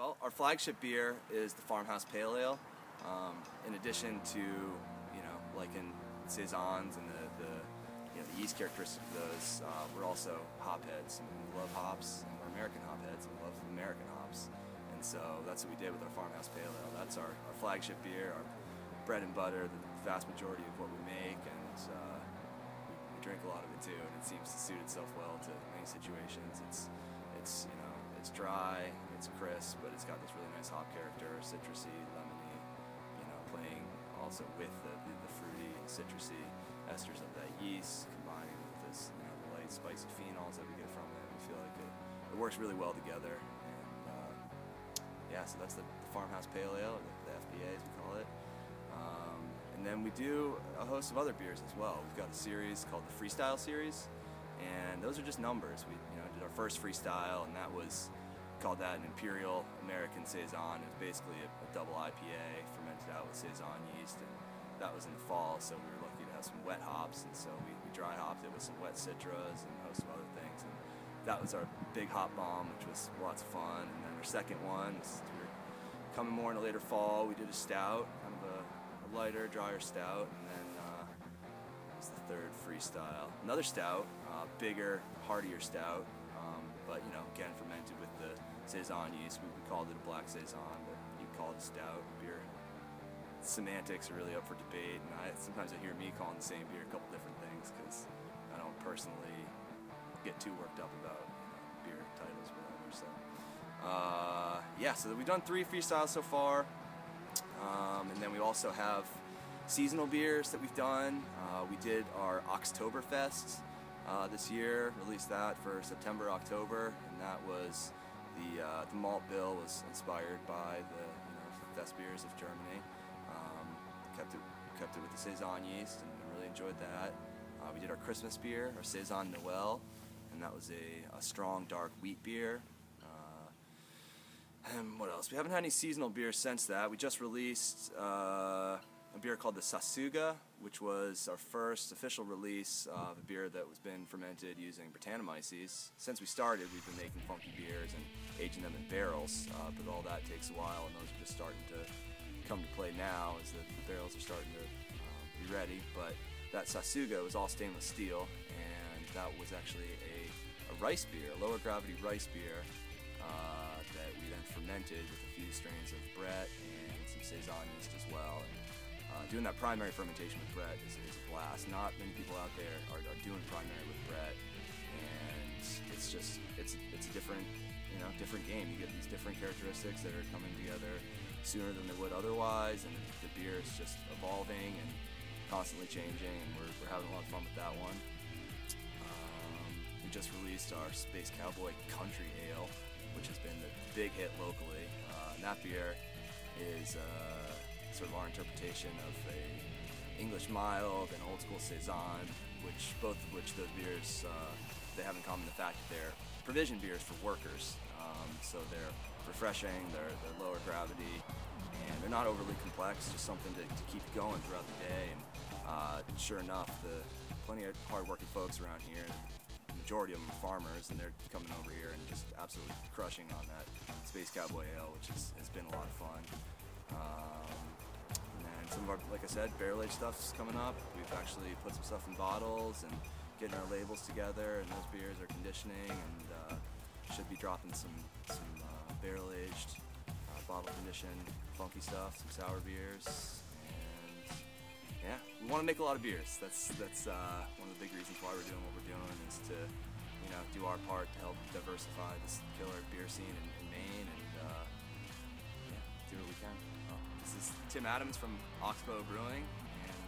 Well, our flagship beer is the Farmhouse Pale Ale. In addition to, like in Saisons and the yeast characteristics of those, we're also hopheads. And we love hops, and we're American hopheads, and we love American hops. And so that's what we did with our Farmhouse Pale Ale. That's our flagship beer, our bread and butter, the vast majority of what we make, and we drink a lot of it too. And it seems to suit itself well to many situations. It's dry, it's crisp, but it's got this really nice hop character, citrusy, lemony, playing also with the fruity and citrusy esters of that yeast, combining with this, the light, spicy phenols that we get from it. We feel like it works really well together. And so that's the Farmhouse Pale Ale, or the FPA as we call it. And then we do a host of other beers as well. We've got a series called the Freestyle Series, and those are just numbers. We did our first freestyle, and that was called that an Imperial American Saison. It was basically a double IPA fermented out with Saison yeast, and that was in the fall, so we were lucky to have some wet hops, and so we dry hopped it with some wet citras and a host of other things. And that was our big hop bomb, which was lots of fun. And then our second one, we were coming more in the later fall, we did a stout, kind of a lighter, drier stout, and then it was the third freestyle. Another stout, bigger, heartier stout, but again fermented with the Saison yeast. We called it a black Saison, but you call it a stout. Beer semantics are really up for debate, and sometimes I hear me calling the same beer a couple different things because I don't personally get too worked up about beer titles or whatever. So we've done 3 freestyles so far, and then we also have seasonal beers that we've done. We did our Oktoberfest this year, released that for September, October, and that was the malt bill was inspired by the best beers of Germany. Kept it with the Saison yeast, and really enjoyed that. We did our Christmas beer, our Saison Noel, and that was a strong dark wheat beer. And what else? We haven't had any seasonal beers since that. We just released a beer called the Sasuga, which was our first official release of a beer that was been fermented using Brettanomyces. Since we started, we've been making funky beers and aging them in barrels, but all that takes a while, and those are just starting to come to play now as the barrels are starting to be ready. But that Sasuga was all stainless steel, and that was actually a rice beer, a lower gravity rice beer that we then fermented with a few strains of Brett and some Saison yeast as well. And doing that primary fermentation with Brett is a blast. Not many people out there are doing primary with Brett, and it's a different different game. You get these different characteristics that are coming together sooner than they would otherwise, and the beer is just evolving and constantly changing, and we're having a lot of fun with that one. We just released our Space Cowboy Country Ale, which has been the big hit locally. And that beer is sort of our interpretation of a English mild and old school Saison, both of which those beers they have in common the fact that they're provision beers for workers. So they're refreshing, they're lower gravity, and they're not overly complex, just something to keep going throughout the day. And sure enough, plenty of hard-working folks around here, the majority of them are farmers, and they're coming over here and just absolutely crushing on that Space Cowboy Ale, which has been a lot of fun. And then some of our, like I said, barrel-aged stuff's coming up. We've actually put some stuff in bottles and getting our labels together, and those beers are conditioning, and should be dropping some barrel-aged, bottle-conditioned, funky stuff, some sour beers, and yeah, we want to make a lot of beers. That's one of the big reasons why we're doing what we're doing, is to do our part to help diversify this killer beer scene in Maine, and do what we can. This is Tim Adams from Oxbow Brewing, and